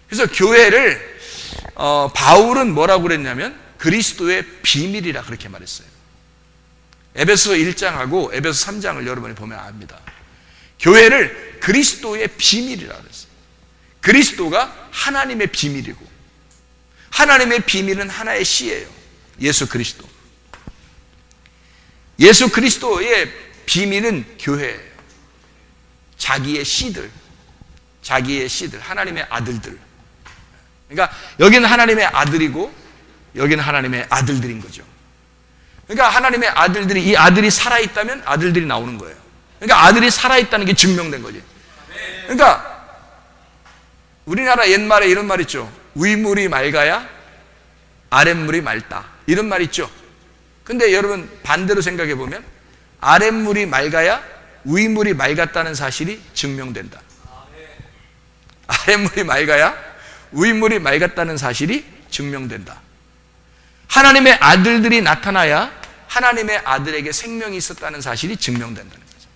그래서 교회를 바울은 뭐라고 그랬냐면 그리스도의 비밀이라 그렇게 말했어요. 에베소 1장하고 에베소 3장을 여러분이 보면 압니다. 교회를 그리스도의 비밀이라 그랬어요. 그리스도가 하나님의 비밀이고 하나님의 비밀은 하나의 씨예요. 예수 그리스도. 예수 그리스도의 비밀은 교회예요. 자기의 씨들, 하나님의 아들들. 그러니까 여기는 하나님의 아들이고 여기는 하나님의 아들들인 거죠. 그러니까 하나님의 아들들이, 이 아들이 살아있다면 아들들이 나오는 거예요. 그러니까 아들이 살아있다는 게 증명된 거지. 그러니까 우리나라 옛말에 이런 말 있죠. 위물이 맑아야 아랫물이 맑다, 이런 말 있죠. 근데 여러분 반대로 생각해 보면 아랫물이 맑아야 위물이 맑았다는 사실이 증명된다. 아랫물이 맑아야 위물이 맑았다는 사실이 증명된다. 하나님의 아들들이 나타나야 하나님의 아들에게 생명이 있었다는 사실이 증명된다는 거죠.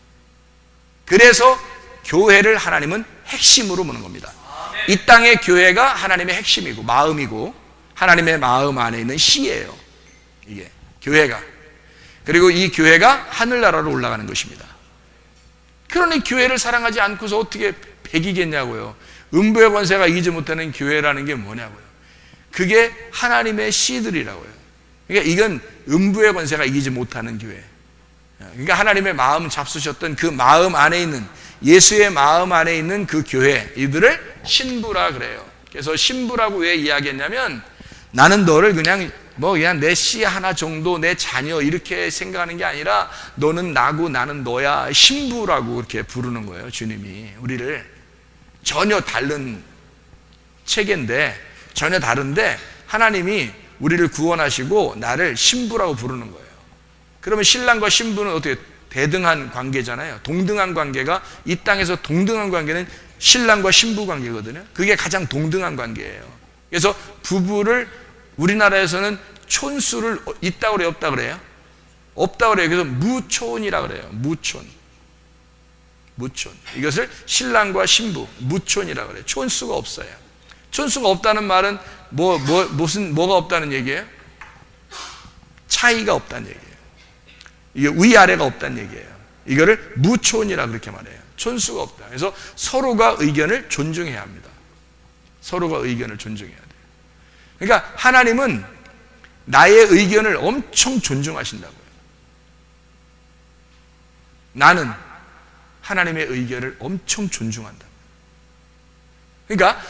그래서 교회를 하나님은 핵심으로 보는 겁니다. 이 땅의 교회가 하나님의 핵심이고 마음이고 하나님의 마음 안에 있는 씨예요. 이게 교회가. 그리고 이 교회가 하늘나라로 올라가는 것입니다. 그러니 교회를 사랑하지 않고서 어떻게 배기겠냐고요. 음부의 권세가 이기지 못하는 교회라는 게 뭐냐고요. 그게 하나님의 씨들이라고요. 그러니까 이건 음부의 권세가 이기지 못하는 교회. 그러니까 하나님의 마음 잡수셨던 그 마음 안에 있는, 예수의 마음 안에 있는 그 교회, 이들을 신부라 그래요. 그래서 신부라고 왜 이야기했냐면 나는 너를 그냥 내 씨 하나 정도, 내 자녀 이렇게 생각하는 게 아니라 너는 나고 나는 너야. 신부라고 이렇게 부르는 거예요. 주님이 우리를. 전혀 다른 체계인데, 전혀 다른데 하나님이 우리를 구원하시고 나를 신부라고 부르는 거예요. 그러면 신랑과 신부는 어떻게 대등한 관계잖아요. 동등한 관계가, 이 땅에서 동등한 관계는 신랑과 신부 관계거든요. 그게 가장 동등한 관계예요. 그래서 부부를 우리나라에서는 촌수를 있다고 그래요, 없다고 그래요? 없다고 그래요. 그래서 무촌이라고 그래요. 무촌. 이것을 신랑과 신부, 무촌이라고 그래요. 촌수가 없어요. 촌수가 없다는 말은 뭐가 없다는 얘기예요? 차이가 없다는 얘기예요. 이게 위아래가 없다는 얘기예요. 이거를 무촌이라 그렇게 말해요. 촌수가 없다. 그래서 서로가 의견을 존중해야 합니다. 서로가 의견을 존중해야 돼요. 그러니까 하나님은 나의 의견을 엄청 존중하신다고요. 나는 하나님의 의견을 엄청 존중한다. 그러니까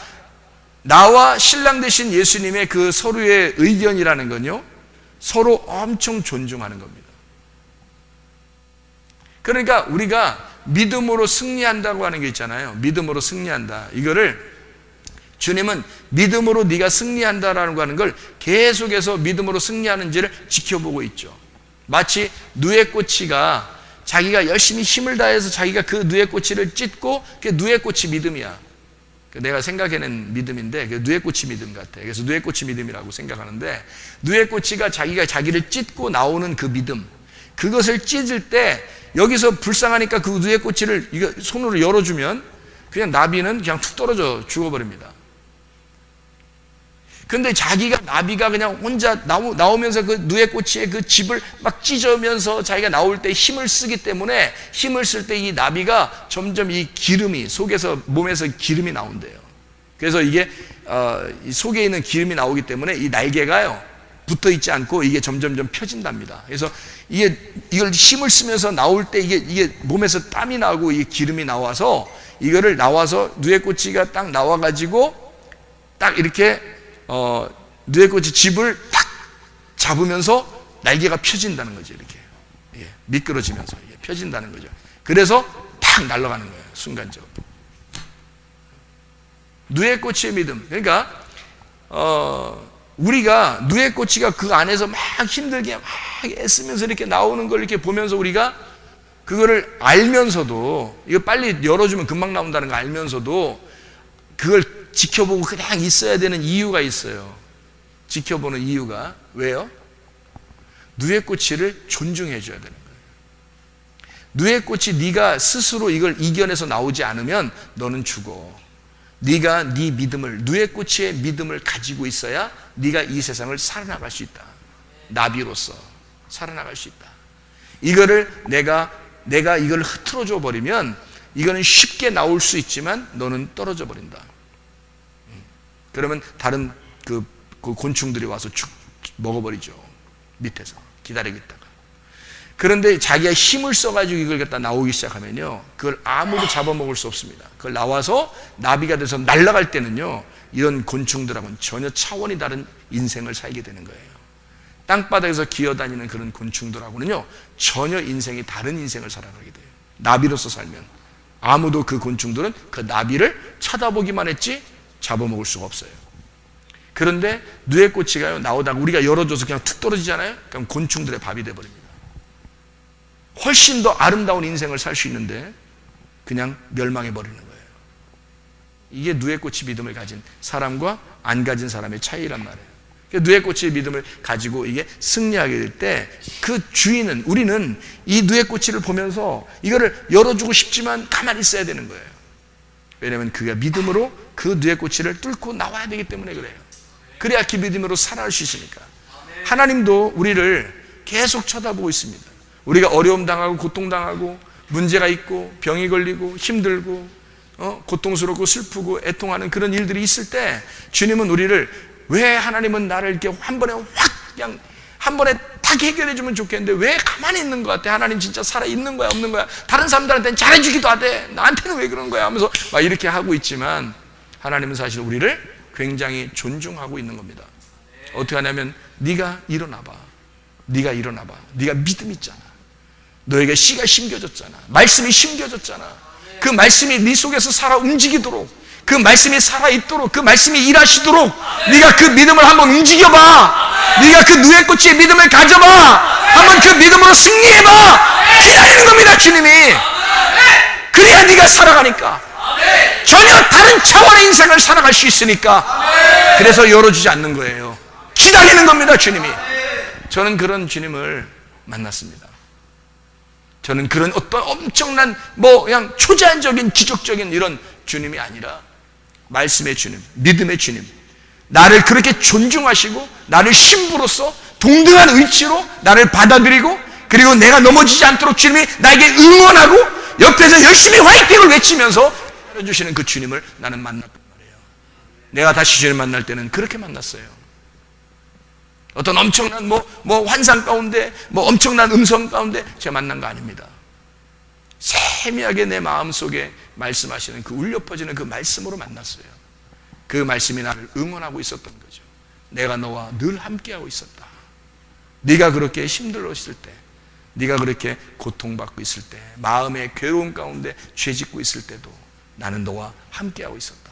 나와 신랑 되신 예수님의 그 서로의 의견이라는 건요, 서로 엄청 존중하는 겁니다. 그러니까 우리가 믿음으로 승리한다고 하는 게 있잖아요. 믿음으로 승리한다. 이거를 주님은 믿음으로 네가 승리한다라는 거 하는 걸 계속해서 믿음으로 승리하는지를 지켜보고 있죠. 마치 누에꼬치가 자기가 열심히 힘을 다해서 자기가 그 누에꼬치를 찢고, 그 누에꼬치 믿음이야. 내가 생각해낸 믿음인데 그 누에꼬치 믿음 같아. 그래서 누에꼬치 믿음이라고 생각하는데, 누에꼬치가 자기가 자기를 찢고 나오는 그 믿음, 그것을 찢을 때 여기서 불쌍하니까 그 누에꼬치를 이거 손으로 열어주면 그냥 나비는 그냥 툭 떨어져 죽어버립니다. 근데 나비가 그냥 혼자 나오면서 그 누에꼬치의 그 집을 막 찢으면서 자기가 나올 때 힘을 쓰기 때문에, 힘을 쓸 때 이 나비가 점점 이 기름이 몸에서 기름이 나온대요. 그래서 이게 속에 있는 기름이 나오기 때문에 이 날개가요 붙어 있지 않고 이게 점점점 펴진답니다. 그래서 이걸 힘을 쓰면서 나올 때 이게 몸에서 땀이 나고 이게 기름이 나와서 누에꼬치가 딱 나와가지고 딱 이렇게 누에꼬치 집을 탁 잡으면서 날개가 펴진다는 거죠. 이렇게 미끄러지면서 펴진다는 거죠. 그래서 탁 날아가는 거예요. 순간적으로. 누에꼬치의 믿음. 그러니까 우리가 누에꼬치가 그 안에서 막 힘들게 막 애쓰면서 이렇게 나오는 걸 이렇게 보면서 우리가 그거를 알면서도, 이거 빨리 열어주면 금방 나온다는 거 알면서도 그걸 지켜보고 그냥 있어야 되는 이유가 있어요. 지켜보는 이유가. 왜요? 누에꼬치를 존중해 줘야 되는 거예요. 누에꼬치, 네가 스스로 이걸 이겨내서 나오지 않으면 너는 죽어. 네가 네 믿음을, 누에고치의 믿음을 가지고 있어야 네가 이 세상을 살아나갈 수 있다. 나비로서 살아나갈 수 있다. 이거를 내가 이걸 흐트러져 버리면 이거는 쉽게 나올 수 있지만 너는 떨어져 버린다. 그러면 다른 그 곤충들이 와서 죽 먹어버리죠. 밑에서 기다리고 있다가. 그런데 자기가 힘을 써가지고 이걸 갖다 나오기 시작하면요, 그걸 아무도 잡아먹을 수 없습니다. 그걸 나와서 나비가 돼서 날아갈 때는요, 이런 곤충들하고는 전혀 차원이 다른 인생을 살게 되는 거예요. 땅바닥에서 기어다니는 그런 곤충들하고는요, 전혀 인생이 다른 인생을 살아가게 돼요. 나비로서 살면 아무도 그 곤충들은 그 나비를 쳐다보기만 했지 잡아먹을 수가 없어요. 그런데 누에고치가요, 나오다가 우리가 열어줘서 그냥 툭 떨어지잖아요. 그럼 곤충들의 밥이 돼버립니다. 훨씬 더 아름다운 인생을 살 수 있는데 그냥 멸망해버리는 거예요. 이게 누에고치 믿음을 가진 사람과 안 가진 사람의 차이란 말이에요. 누에고치의 믿음을 가지고 이게 승리하게 될 때 그 주인은, 우리는 이 누에고치를 보면서 이거를 열어주고 싶지만 가만히 있어야 되는 거예요. 왜냐하면 그가 믿음으로 그 누에고치를 뚫고 나와야 되기 때문에 그래요. 그래야 그 믿음으로 살아갈 수 있으니까. 하나님도 우리를 계속 쳐다보고 있습니다. 우리가 어려움 당하고 고통 당하고 문제가 있고 병이 걸리고 힘들고 고통스럽고 슬프고 애통하는 그런 일들이 있을 때 주님은 우리를, 왜 하나님은 나를 이렇게 한 번에 확 그냥 한 번에 딱 해결해 주면 좋겠는데 왜 가만히 있는 것 같아? 하나님 진짜 살아 있는 거야 없는 거야? 다른 사람들한테는 잘해주기도 하대, 나한테는 왜 그런 거야? 하면서 막 이렇게 하고 있지만 하나님은 사실 우리를 굉장히 존중하고 있는 겁니다. 어떻게 하냐면 네가 일어나봐. 네가 일어나봐. 네가 믿음 있잖아. 너에게 씨가 심겨졌잖아. 말씀이 심겨졌잖아. 그 말씀이 네 속에서 살아 움직이도록, 그 말씀이 살아있도록, 그 말씀이 일하시도록 네가 그 믿음을 한번 움직여봐. 네가 그 누에고치의 믿음을 가져봐. 한번 그 믿음으로 승리해봐. 기다리는 겁니다, 주님이. 그래야 네가 살아가니까. 전혀 다른 차원의 인생을 살아갈 수 있으니까. 그래서 열어주지 않는 거예요. 기다리는 겁니다, 주님이. 저는 그런 주님을 만났습니다. 저는 그런 어떤 엄청난 그냥 초자연적인 기적적인 이런 주님이 아니라 말씀의 주님, 믿음의 주님, 나를 그렇게 존중하시고 나를 신부로서 동등한 의치로 나를 받아들이고, 그리고 내가 넘어지지 않도록 주님이 나에게 응원하고 옆에서 열심히 화이팅을 외치면서 해주시는 그 주님을 나는 만났단 말이에요. 내가 다시 주님 만날 때는 그렇게 만났어요. 어떤 엄청난 환상 가운데 엄청난 음성 가운데 제가 만난 거 아닙니다. 세미하게 내 마음속에 말씀하시는 그 울려 퍼지는 그 말씀으로 만났어요. 그 말씀이 나를 응원하고 있었던 거죠. 내가 너와 늘 함께하고 있었다. 네가 그렇게 힘들었을 때, 네가 그렇게 고통받고 있을 때, 마음의 괴로움 가운데 죄짓고 있을 때도 나는 너와 함께하고 있었다.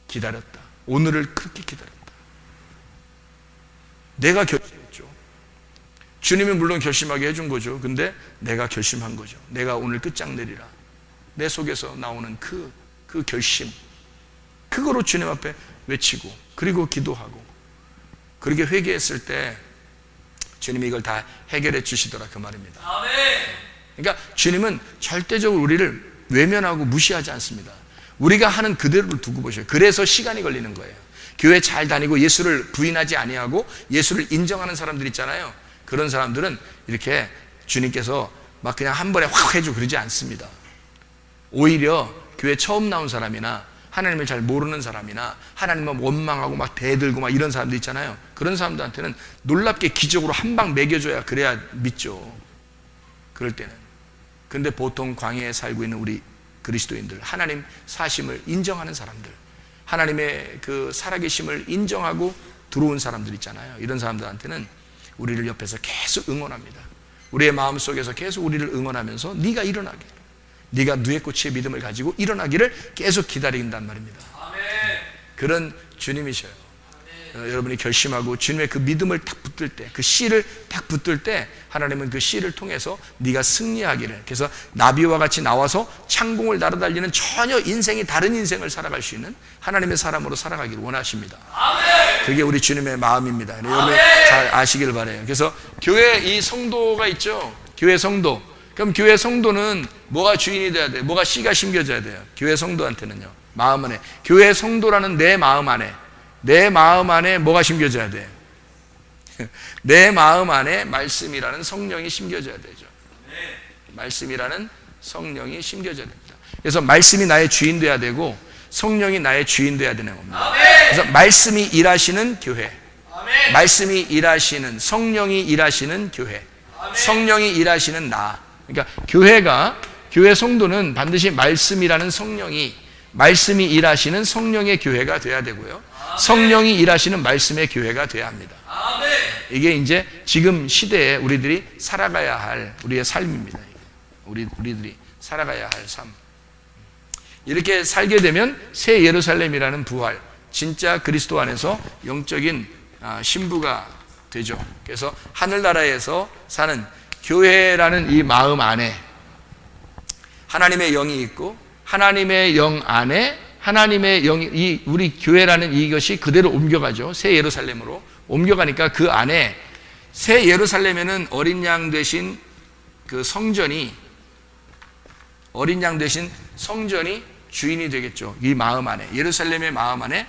기다렸다. 오늘을 그렇게 기다렸다. 내가 결심했죠. 주님은 물론 결심하게 해준 거죠. 근데 내가 결심한 거죠. 내가 오늘 끝장내리라. 내 속에서 나오는 그 결심, 그거로 주님 앞에 외치고, 그리고 기도하고, 그렇게 회개했을 때 주님이 이걸 다 해결해 주시더라, 그 말입니다. 그러니까 주님은 절대적으로 우리를 외면하고 무시하지 않습니다. 우리가 하는 그대로를 두고 보셔요. 그래서 시간이 걸리는 거예요. 교회 잘 다니고 예수를 부인하지 아니하고 예수를 인정하는 사람들 있잖아요. 그런 사람들은 이렇게 주님께서 막 그냥 한 번에 확 해주고 그러지 않습니다. 오히려 교회 처음 나온 사람이나 하나님을 잘 모르는 사람이나 하나님만 원망하고 막 대들고 막 이런 사람들 있잖아요. 그런 사람들한테는 놀랍게 기적으로 한 방 먹여줘야 그래야 믿죠. 그럴 때는. 근데 보통 광야에 살고 있는 우리 그리스도인들, 하나님 사심을 인정하는 사람들, 하나님의 그 살아계심을 인정하고 들어온 사람들 있잖아요. 이런 사람들한테는 우리를 옆에서 계속 응원합니다. 우리의 마음속에서 계속 우리를 응원하면서 네가 일어나게, 네가 누에고치의 믿음을 가지고 일어나기를 계속 기다린단 말입니다. 그런 주님이셔요. 여러분이 결심하고 주님의 그 믿음을 딱 붙들 때, 그 씨를 딱 붙들 때 하나님은 그 씨를 통해서 네가 승리하기를, 그래서 나비와 같이 나와서 창공을 날아다니는 전혀 인생이 다른 인생을 살아갈 수 있는 하나님의 사람으로 살아가기를 원하십니다. 그게 우리 주님의 마음입니다. 여러분 잘 아시길 바라요. 그래서 교회 이 성도가 있죠. 교회 성도. 그럼 교회 성도는 뭐가 주인이 돼야 돼요? 뭐가 씨가 심겨져야 돼요? 교회 성도한테는요, 마음 안에. 교회 성도라는 내 마음 안에. 내 마음 안에 뭐가 심겨져야 돼? 내 마음 안에 말씀이라는 성령이 심겨져야 되죠. 말씀이라는 성령이 심겨져야 됩니다. 그래서 말씀이 나의 주인 돼야 되고 성령이 나의 주인 돼야 되는 겁니다. 그래서 말씀이 일하시는 교회, 말씀이 일하시는, 성령이 일하시는 교회, 성령이 일하시는 나. 그러니까 교회 성도는 반드시 말씀이라는 성령이, 말씀이 일하시는 성령의 교회가 돼야 되고요, 성령이 일하시는 말씀의 교회가 돼야 합니다. 이게 이제 지금 시대에 우리들이 살아가야 할 우리의 삶입니다. 우리들이 살아가야 할 삶. 이렇게 살게 되면 새 예루살렘이라는 부활, 진짜 그리스도 안에서 영적인 신부가 되죠. 그래서 하늘나라에서 사는 교회라는 이 마음 안에 하나님의 영이 있고, 하나님의 영 안에 하나님의 영이, 우리 교회라는 이것이 그대로 옮겨가죠. 새 예루살렘으로 옮겨가니까 그 안에 새 예루살렘에는 어린 양 되신 그 성전이, 어린 양 되신 성전이 주인이 되겠죠. 이 마음 안에, 예루살렘의 마음 안에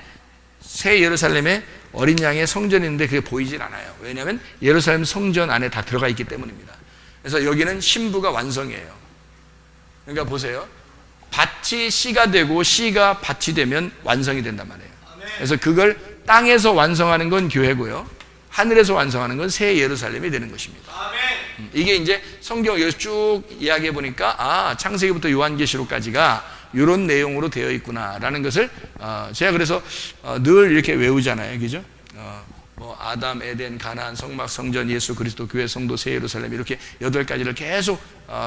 새 예루살렘의 어린 양의 성전이 있는데 그게 보이질 않아요. 왜냐하면 예루살렘 성전 안에 다 들어가 있기 때문입니다. 그래서 여기는 신부가 완성이에요. 그러니까 보세요. 밭이 씨가 되고 씨가 밭이 되면 완성이 된단 말이에요. 그래서 그걸 땅에서 완성하는 건 교회고요, 하늘에서 완성하는 건 새 예루살렘이 되는 것입니다. 이게 이제 성경을 쭉 이야기해 보니까 창세기부터 요한계시록까지가 이런 내용으로 되어 있구나라는 것을 제가 그래서 늘 이렇게 외우잖아요, 그죠? 뭐 아담, 에덴, 가나안, 성막, 성전, 예수 그리스도, 교회, 성도, 새 예루살렘, 이렇게 8가지를 계속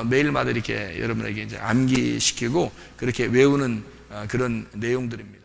매일마다 이렇게 여러분에게 이제 암기시키고 그렇게 외우는 그런 내용들입니다.